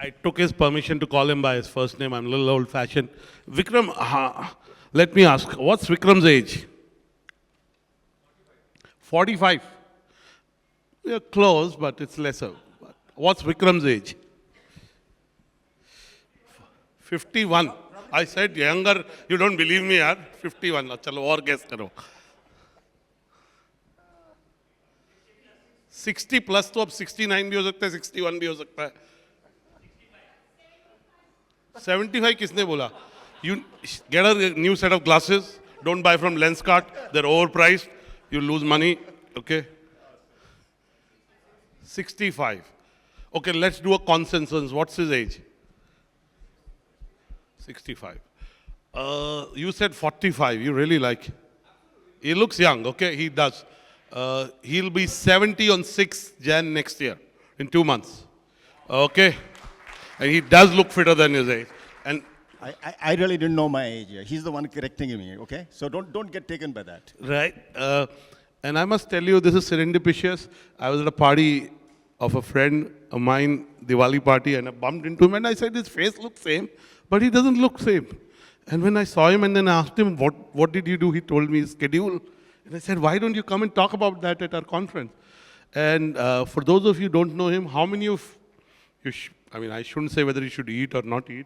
I took his permission to call him by his first name. I'm a little old-fashioned. Vikram, let me ask, what's Vikram's age? 45. We're close, but it's lesser. What's Vikram's age? 51. I said younger. You don't believe me, yaar? 51. Chalo, और guess करो. 60 plus तो अब 69 भी हो सकता है, 61 भी हो सकता है. 75 किसने बोला? You get a new set of glasses. Don't buy from Lenskart. They're overpriced. You lose money. Okay. 65. Okay, let's do a consensus. What's his age? 65. You said 45. You really like. He looks young. Okay, he does. He'll be 70 on 6th Jan next year, in 2 months. Okay? And he does look fitter than his age. And I really didn't know my age. He's the one correcting me, okay? So don't get taken by that. Right. And I must tell you, this is serendipitous. I was at a party of a friend of mine, Diwali party, and I bumped into him and I said, his face looks same, but he doesn't look same. And when I saw him and then I asked him, what did you do? He told me his schedule. And I said, why don't you come and talk about that at our conference? And for those of you who don't know him, how many of you, I mean, I shouldn't say whether he should eat or not eat,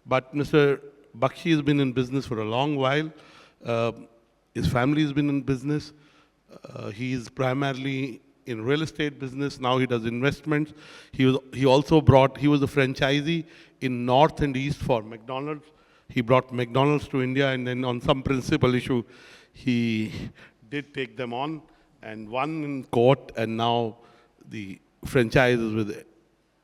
but Mr. Bakshi has been in business for a long while. His family has been in business. He is primarily in real estate business. Now he does investments. He was a franchisee in North and East for McDonald's. He brought McDonald's to India, and then on some principal issue, he did take them on and won in court, and now the franchise is with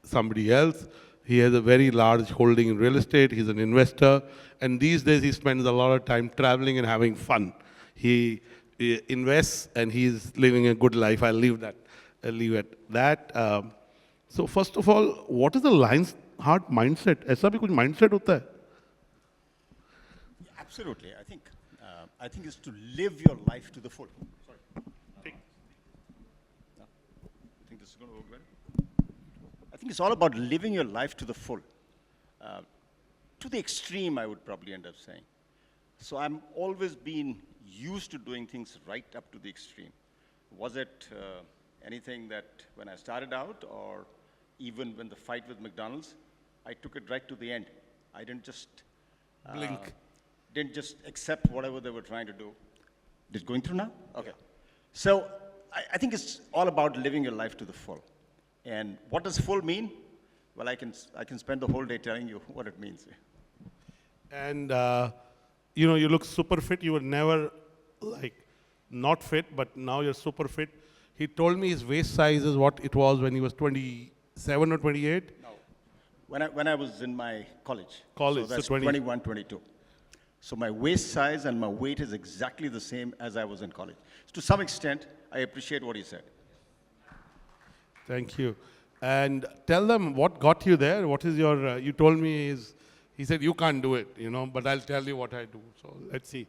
somebody else. He has a very large holding in real estate. He's an investor. And these days he spends a lot of time traveling and having fun. He invests and he's living a good life. I'll leave at that. So first of all, what is the LionHeart mindset? ऐसा भी कुछ mindset होता है? Absolutely. I think it's to live your life to the full. Sorry. I think this is going to work well. I think it's all about living your life to the full. To the extreme, I would probably end up saying. So I'm always been used to doing things right up to the extreme. Was it anything that when I started out, or even when the fight with McDonald's, I took it right to the end. I didn't just blink. Didn't just accept whatever they were trying to do. Is it going through now? Okay. So I think it's all about living your life to the full. And what does full mean? Well, I can spend the whole day telling you what it means. And you know, you look super fit. You were never like not fit, but now you're super fit. He told me his waist size is what it was when he was 27 or 28. No, when I was in my college. College, so that's so 21, 22. So my waist size and my weight is exactly the same as I was in college. So to some extent, I appreciate what he said. Thank you. And tell them what got you there. What is your, you told me he said you can't do it, you know, but I'll tell you what I do. So let's see.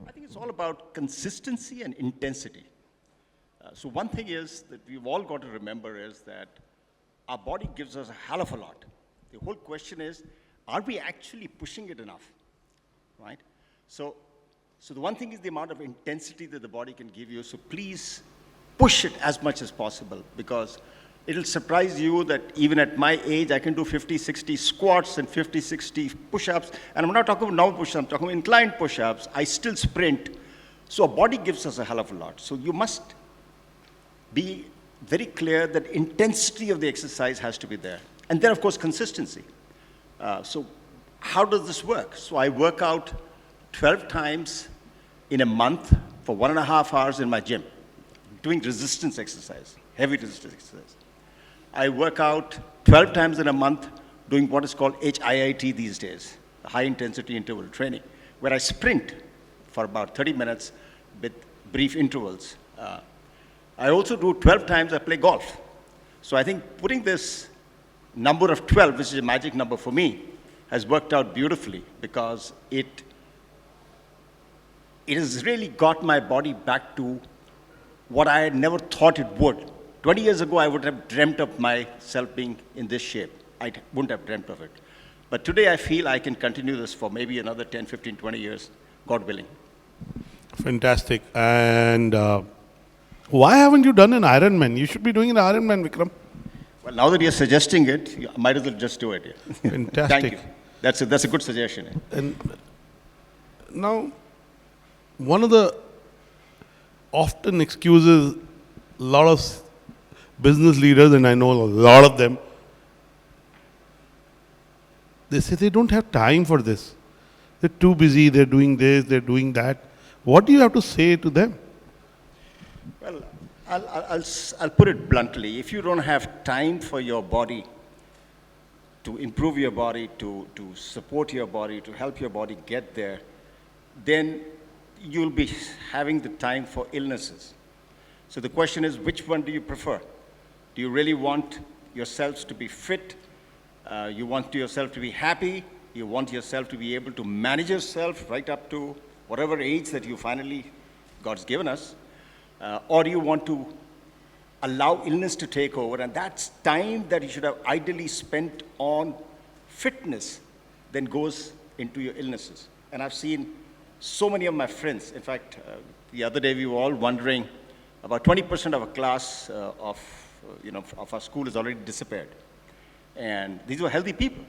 I think it's all about consistency and intensity. So one thing is that we've all got to remember is that our body gives us a hell of a lot. The whole question is, are we actually pushing it enough, right? So the one thing is the amount of intensity that the body can give you. So please push it as much as possible, because it'll surprise you that even at my age, I can do 50, 60 squats and 50, 60 push-ups. And I'm not talking about normal push-ups, I'm talking about inclined push-ups. I still sprint. So our body gives us a hell of a lot. So you must be very clear that intensity of the exercise has to be there. And then, of course, consistency. So how does this work? So I work out 12 times in a month for 1.5 hours in my gym, doing resistance exercise, heavy resistance exercise. I work out 12 times in a month doing what is called HIIT these days, high intensity interval training, where I sprint for about 30 minutes with brief intervals. I also do 12 times I play golf. So I think putting this number of 12, which is a magic number for me, has worked out beautifully, because it has really got my body back to what I had never thought it would. 20 years ago, I would have dreamt of myself being in this shape. I wouldn't have dreamt of it. But today I feel I can continue this for maybe another 10, 15, 20 years, God willing. Fantastic. And why haven't you done an Ironman? You should be doing an Ironman, Vikram. Well, now that you're suggesting it, you might as well just do it. Yeah. Fantastic. Thank you. That's a good suggestion. Eh? And now, one of the often excuses a lot of business leaders, and I know a lot of them, they say they don't have time for this. They're too busy, they're doing this, they're doing that. What do you have to say to them? Well, I'll put it bluntly. If you don't have time for your body, to improve your body, to support your body, to help your body get there, then you'll be having the time for illnesses. So the question is, which one do you prefer? Do you really want yourselves to be fit? You want yourself to be happy? You want yourself to be able to manage yourself right up to whatever age that you finally, God's given us? Or do you want to allow illness to take over? And that's time that you should have ideally spent on fitness, then goes into your illnesses. And I've seen so many of my friends. In fact, the other day we were all wondering, about 20% of our class of our school has already disappeared. And these were healthy people,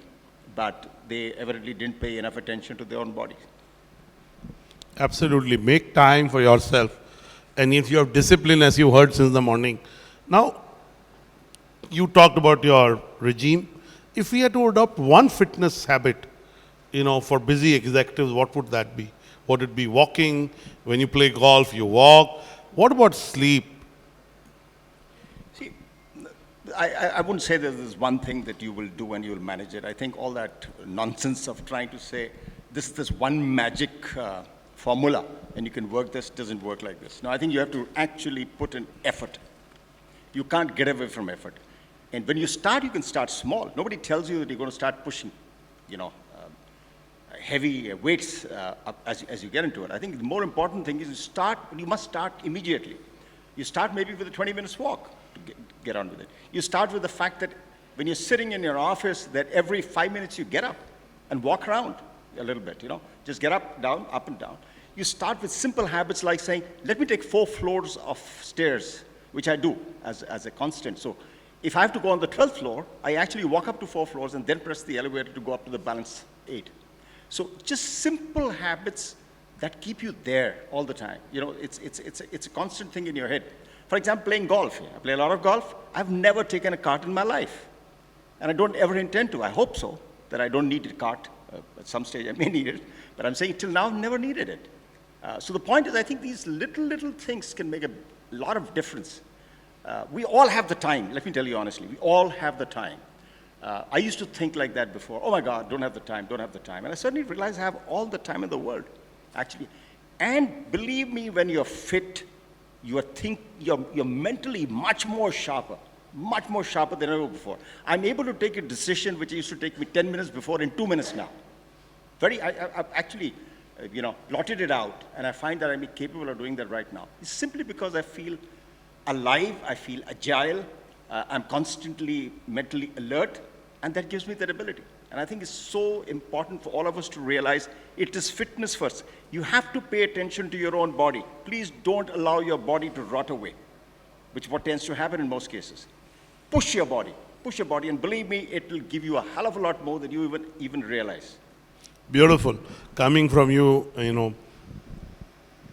but they evidently didn't pay enough attention to their own bodies. Absolutely. Make time for yourself. And if you have discipline, as you heard since the morning. Now, you talked about your regime. If we had to adopt one fitness habit, for busy executives, what would that be? Would it be walking? When you play golf, you walk. What about sleep? See, I wouldn't say that there's one thing that you will do and you will manage it. I think all that nonsense of trying to say this one magic formula and you can work this doesn't work like this. No, I think you have to actually put in effort. You can't get away from effort. And when you start, you can start small. Nobody tells you that you're going to start pushing, heavy weights up as you get into it. I think the more important thing is you must start immediately. You start maybe with a 20 minutes walk to get on with it. You start with the fact that when you're sitting in your office, that every 5 minutes you get up and walk around a little bit, just get up, down, up and down. You start with simple habits like saying, let me take 4 floors of stairs, which I do as a constant. So if I have to go on the 12th floor, I actually walk up to 4 floors and then press the elevator to go up to the balance 8. So just simple habits that keep you there all the time. It's a constant thing in your head. For example, playing golf. I play a lot of golf. I've never taken a cart in my life. And I don't ever intend to. I hope so, that I don't need a cart. At some stage I may need it. But I'm saying till now I've never needed it. So the point is, I think these little things can make a lot of difference. We all have the time. Let me tell you honestly. We all have the time. I used to think like that before. Oh my God, don't have the time. And I suddenly realized I have all the time in the world, actually. And believe me, when you're fit, you're mentally much more sharper than ever before. I'm able to take a decision which used to take me 10 minutes before in 2 minutes now. I've actually, plotted it out, and I find that I'm capable of doing that right now. It's simply because I feel alive, I feel agile, I'm constantly mentally alert, and that gives me that ability. And I think it's so important for all of us to realize it is fitness first. You have to pay attention to your own body. Please don't allow your body to rot away, which is what tends to happen in most cases. Push your body, and believe me, it will give you a hell of a lot more than you even realize. Beautiful. Coming from you,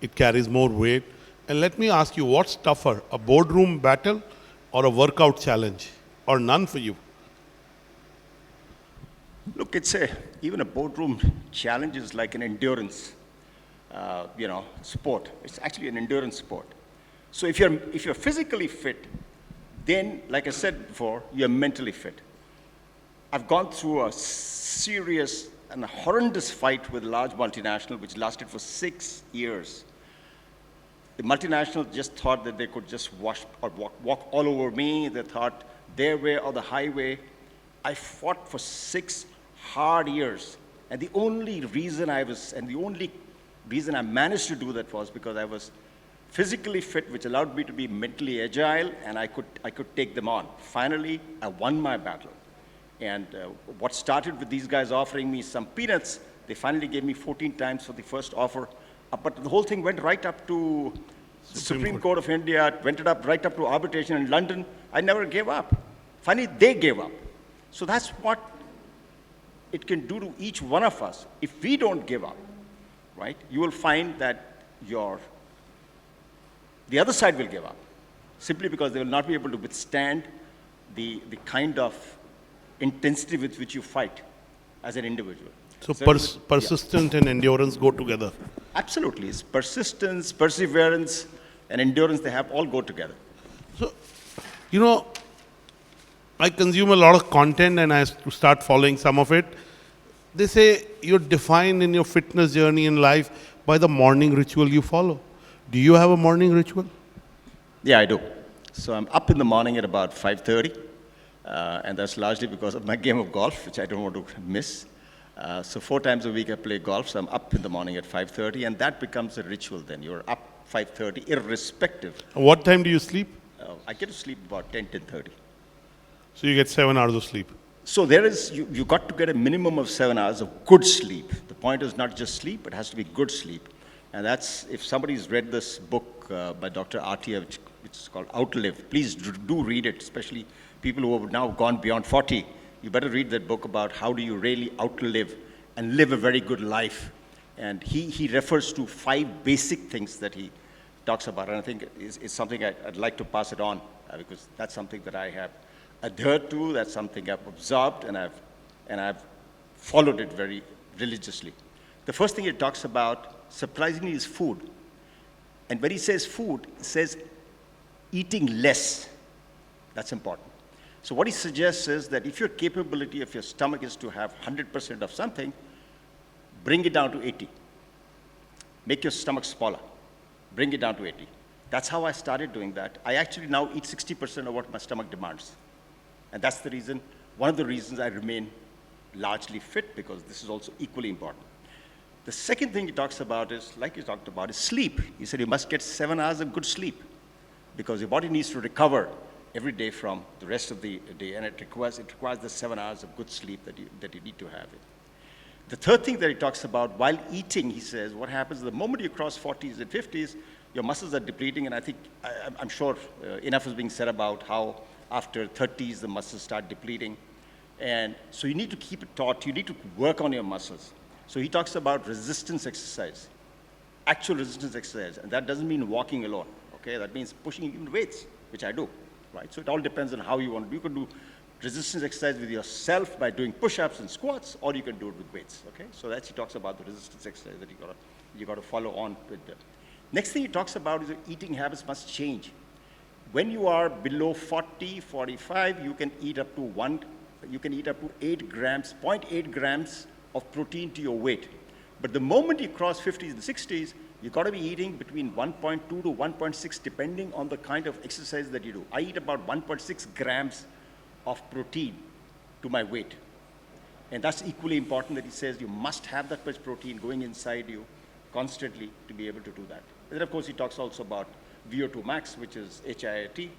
it carries more weight. And let me ask you, what's tougher, a boardroom battle or a workout challenge, or none for you? Look, even a boardroom challenge is like an endurance, sport. It's actually an endurance sport. So if you're physically fit, then, like I said before, you're mentally fit. I've gone through a serious and a horrendous fight with a large multinational, which lasted for 6 years. The multinational just thought that they could just walk all over me. They thought their way or the highway. I fought for 6 hard years. And the only reason I managed to do that was because I was physically fit, which allowed me to be mentally agile, and I could take them on. Finally, I won my battle. And what started with these guys offering me some peanuts, they finally gave me 14 times for the first offer. But the whole thing went right up to the Supreme Court of India, went up right up to arbitration in London. I never gave up. Finally, they gave up. So that's what it can do to each one of us. If we don't give up, right, you will find that the other side will give up, simply because they will not be able to withstand the kind of intensity with which you fight as an individual. So persistence and endurance go together. Absolutely. It's persistence, perseverance, and endurance, they have all go together. So, you know, I consume a lot of content and I start following some of it. They say you're defined in your fitness journey in life by the morning ritual you follow. Do you have a morning ritual? Yeah, I do. So I'm up in the morning at about 5:30, and that's largely because of my game of golf, which I don't want to miss. So 4 times a week I play golf, so I'm up in the morning at 5:30, and that becomes a ritual then. You're up 5:30, irrespective. What time do you sleep? I get to sleep about 10:30. So you get 7 hours of sleep. So there is, you got to get a minimum of 7 hours of good sleep. The point is not just sleep, it has to be good sleep. And that's, if somebody's read this book by Dr. Atia, which is called Outlive, please do read it, especially people who have now gone beyond 40. You better read that book about how do you really outlive and live a very good life. And he refers to 5 basic things that he talks about. And I think it's something I'd like to pass it on because that's something that I have adhered to, that's something I've absorbed, and I've followed it very religiously. The first thing he talks about, surprisingly, is food. And when he says food, he says eating less. That's important. So what he suggests is that if your capability of your stomach is to have 100% of something, bring it down to 80. Make your stomach smaller. Bring it down to 80. That's how I started doing that. I actually now eat 60% of what my stomach demands. And that's the reason, one of the reasons I remain largely fit, because this is also equally important. The second thing he talks about is, like he talked about, is sleep. He said you must get 7 hours of good sleep because your body needs to recover every day from the rest of the day, and it requires the 7 hours of good sleep that you need to have. The third thing that he talks about, while eating, he says, what happens the moment you cross 40s and 50s, your muscles are depleting, and I think, I'm sure enough is being said about how after 30s, the muscles start depleting. And so you need to keep it taut. You need to work on your muscles. So he talks about resistance exercise, actual resistance exercise. And that doesn't mean walking alone, okay? That means pushing even weights, which I do, right? So it all depends on how you want to do. You can do resistance exercise with yourself by doing push-ups and squats, or you can do it with weights, okay? So that's, he talks about the resistance exercise that you got to follow on with. Next thing he talks about is that eating habits must change. When you are below 40, 45, you can eat up to 8 grams, 0.8 grams of protein to your weight. But the moment you cross 50s and 60s, you've got to be eating between 1.2 to 1.6, depending on the kind of exercise that you do. I eat about 1.6 grams of protein to my weight. And that's equally important that he says you must have that much protein going inside you constantly to be able to do that. And then, of course, he talks also about VO2 max, which is HIIT.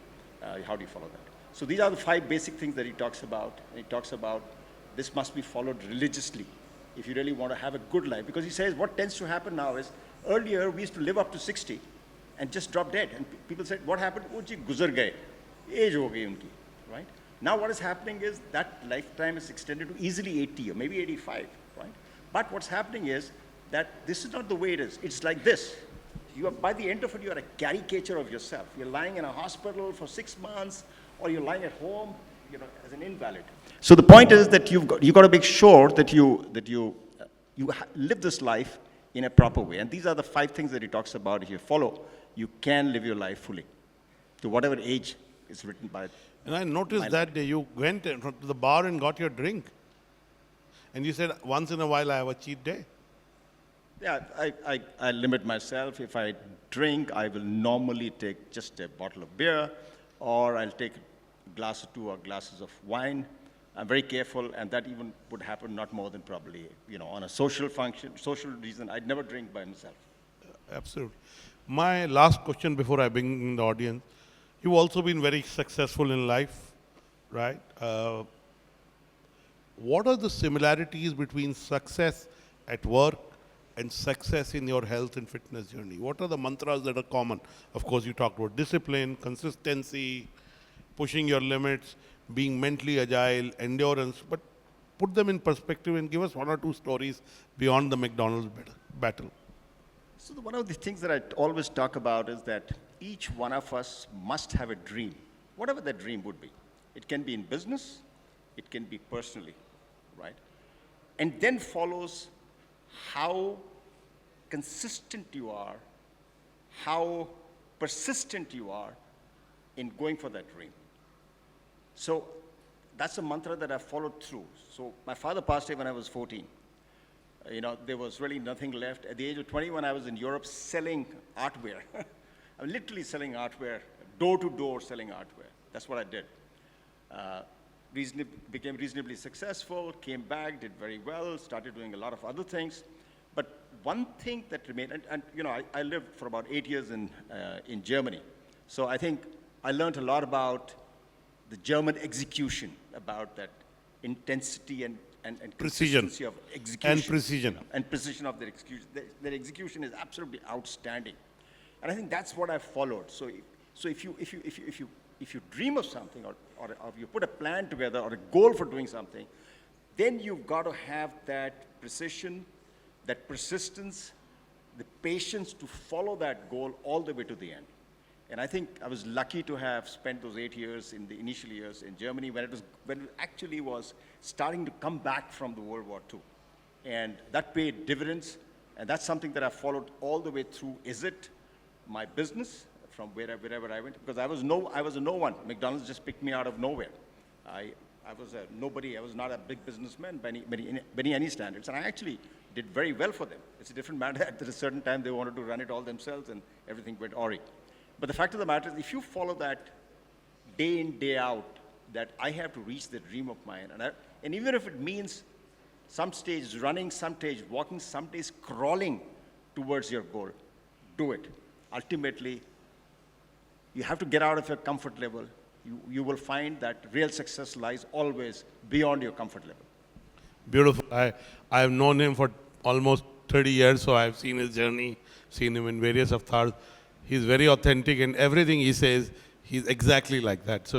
How do you follow that? So these are the 5 basic things that he talks about. And he talks about this must be followed religiously if you really want to have a good life. Because he says what tends to happen now is, earlier we used to live up to 60 and just drop dead. And people said, what happened? Oh, ji, guzar gaye. Age ho gayi unki, right? Now what is happening is that lifetime is extended to easily 80 or maybe 85, right? But what's happening is that this is not the way it is. It's like this. You are, by the end of it, you are a caricature of yourself. You're lying in a hospital for 6 months, or you're lying at home, as an invalid. So the point is that you've got to make sure that you live this life in a proper way. And these are the 5 things that he talks about. If you follow, you can live your life fully, to whatever age is written by. And I noticed that day you went to the bar and got your drink. And you said, once in a while I have a cheat day. Yeah, I limit myself. If I drink, I will normally take just a bottle of beer, or I'll take a glass or 2 or glasses of wine. I'm very careful, and that even would happen not more than probably, on a social function, social reason. I'd never drink by myself. Absolutely. My last question before I bring in the audience. You've also been very successful in life, right? what are the similarities between success at work and success in your health and fitness journey? What are the mantras that are common? Of course, you talked about discipline, consistency, pushing your limits, being mentally agile, endurance, but put them in perspective and give us one or two stories beyond the McDonald's battle. So one of the things that I always talk about is that each one of us must have a dream, whatever that dream would be. It can be in business, it can be personally, right? And then follows how consistent you are, how persistent you are in going for that dream. So that's a mantra that I followed through. So my father passed away when I was 14. There was really nothing left. At the age of 21, I was in Europe selling artware. I'm literally selling artware, door to door selling artware. That's what I did. Became reasonably successful, came back, did very well, started doing a lot of other things. But one thing that remained, I lived for about 8 years in Germany. So I think I learned a lot about the German execution, about that intensity and Precision. consistency of execution. And precision. And precision of their execution. Their execution is absolutely outstanding. And I think that's what I followed. So if you dream of something or you put a plan together or a goal for doing something, then you've got to have that precision, that persistence, the patience to follow that goal all the way to the end. And I think I was lucky to have spent those 8 years in the initial years in Germany when it actually was starting to come back from the World War II. And that paid dividends, and that's something that I followed all the way through. Is it my business from wherever I went? Because I was a no one. McDonald's just picked me out of nowhere. I was a nobody. I was not a big businessman by any standards. And I actually did very well for them. It's a different matter. At a certain time, they wanted to run it all themselves, and everything went awry. But the fact of the matter is, if you follow that day in, day out, that I have to reach the dream of mine, and even if it means some stage running, some stage walking, some days crawling towards your goal, do it. Ultimately, you have to get out of your comfort level. You will find that real success lies always beyond your comfort level. Beautiful. I have known him for almost 30 years, so I've seen his journey, seen him in various avatars. He's very authentic, and everything he says, he's exactly like that. So,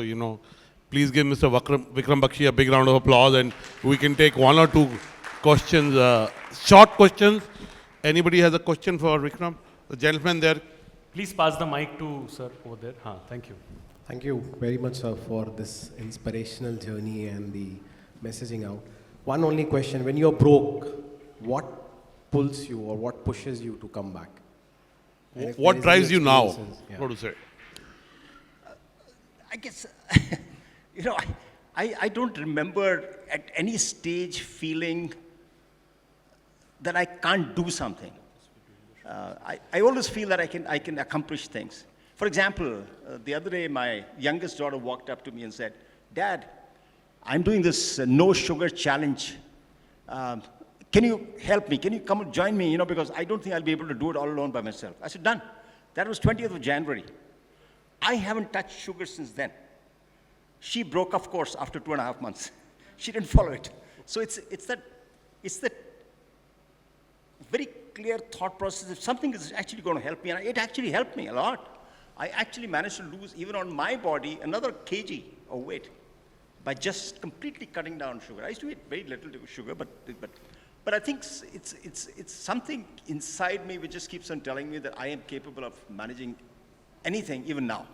please give Mr. Vikram Bakshi a big round of applause, and we can take one or two questions, short questions. Anybody has a question for Vikram? The gentleman there. Please pass the mic to sir over there. Thank you. Thank you very much, sir, for this inspirational journey and the messaging out. One only question: when you're broke, what pulls you or what pushes you to come back? What drives you now? Yeah. What to say? I guess, I don't remember at any stage feeling that I can't do something. I always feel that I can accomplish things. For example, the other day, my youngest daughter walked up to me and said, "Dad, I'm doing this no sugar challenge. Can you help me? Can you come and join me? Because I don't think I'll be able to do it all alone by myself." I said, "Done." That was 20th of January. I haven't touched sugar since then. She broke, of course, after 2.5 months. She didn't follow it. So it's that very clear thought process. If something is actually going to help me, and it actually helped me a lot. I actually managed to lose, even on my body, another kg of weight by just completely cutting down sugar. I used to eat very little sugar, but I think it's something inside me which just keeps on telling me that I am capable of managing anything, even now.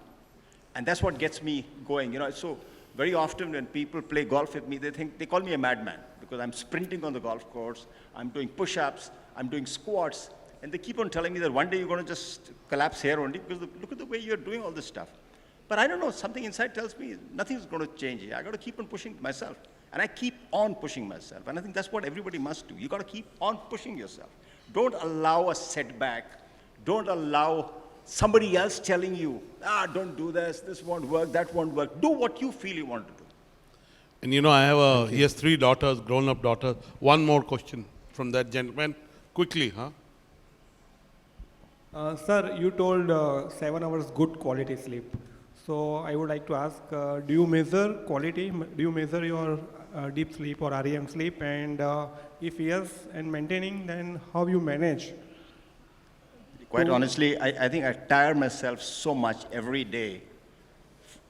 And that's what gets me going. So very often when people play golf with me, they call me a madman because I'm sprinting on the golf course, I'm doing push-ups, I'm doing squats, and they keep on telling me that one day you're going to just collapse here only because look at the way you're doing all this stuff. But I don't know, something inside tells me nothing's going to change here. I got to keep on pushing myself. And I keep on pushing myself. And I think that's what everybody must do. You got to keep on pushing yourself. Don't allow a setback. Don't allow somebody else telling you, don't do this won't work, that won't work. Do what you feel you want to do. And he has 3 daughters, grown-up daughters. One more question from that gentleman. Quickly, Sir, you told 7 hours good quality sleep. So I would like to ask, do you measure quality? Do you measure your deep sleep or REM sleep? And if yes, and maintaining, then how you manage? Quite honestly, I think I tire myself so much every day.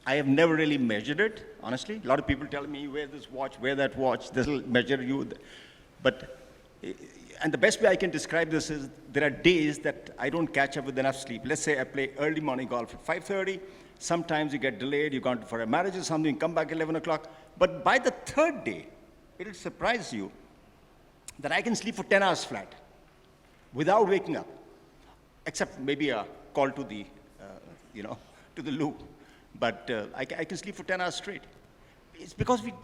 I have never really measured it, honestly. A lot of people tell me, wear this watch, wear that watch, this will measure you. But, and the best way I can describe this is, there are days that I don't catch up with enough sleep. Let's say I play early morning golf at 5:30. Sometimes you get delayed, you've gone for a marriage or something, you come back at 11 o'clock. But by the third day, it'll surprise you that I can sleep for 10 hours flat without waking up. Except maybe a call to the, to the loo. But I can sleep for 10 hours straight. It's because we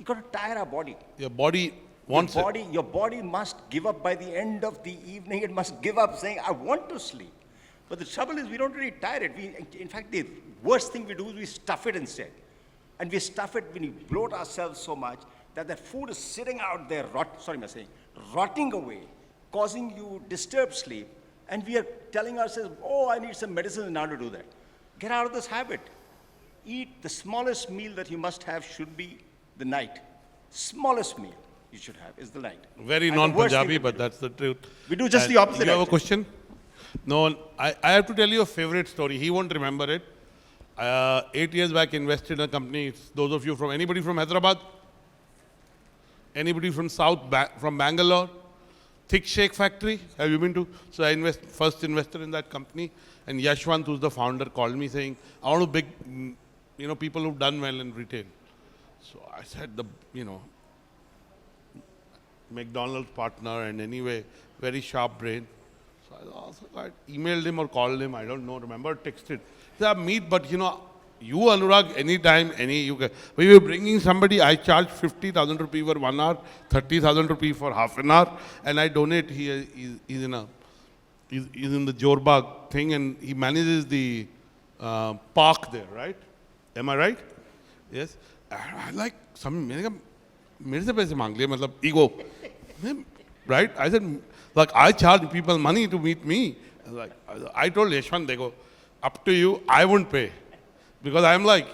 got to tire our body. Your body wants it. Your body must give up by the end of the evening. It must give up saying, I want to sleep. But the trouble is we don't really tire it. In fact, the worst thing we do is we stuff it instead. And we stuff it when we bloat ourselves so much that the food is sitting out there, rotting away, causing you disturbed sleep. And we are telling ourselves, oh, I need some medicine now to do that. Get out of this habit. Eat the smallest meal that you must have should be the night. Smallest meal you should have is the night. Very And non-Punjabi, but that's the truth. We do just the opposite. You have a actually. question? No, I have to tell you a favorite story. He won't remember it. 8 years back, invested in a company. It's those of you from, anybody from Hyderabad? Anybody from from Bangalore? Thick Shake Factory, have you been to? So I first invested in that company, and Yashwant, who's the founder, called me saying, I want to big, people who've done well in retail. So I said, McDonald's partner, and anyway, very sharp brain. So I emailed him or called him, I don't know, remember, texted. He said, meet, but you, Anurag, anytime, we were bringing somebody, I charge 50,000 rupees for 1 hour, 30,000 rupees for half an hour, and I donate. He's in the Jorbagh thing, and he manages the park there, right? Am I right? Yes. I like some, mere se paise maang liye, matlab ego, right? I said, like, I charge people money to meet me. I told Yashwant, dekho, up to you, I won't pay. Because I'm like,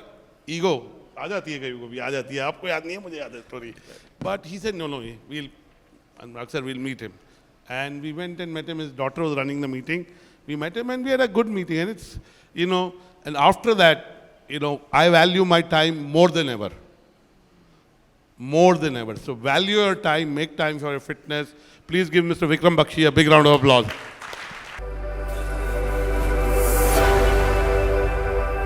ego, aa jati hai kahi ko bhi, aa jati hai, aapko yaad nahi hai, mujhe yaad hai story. But he said, no, Anurag sir, we'll meet him. And we went and met him, his daughter was running the meeting. We met him and we had a good meeting. And it's, and after that, I value my time more than ever. More than ever. So value your time, make time for your fitness. Please give Mr. Vikram Bakshi a big round of applause.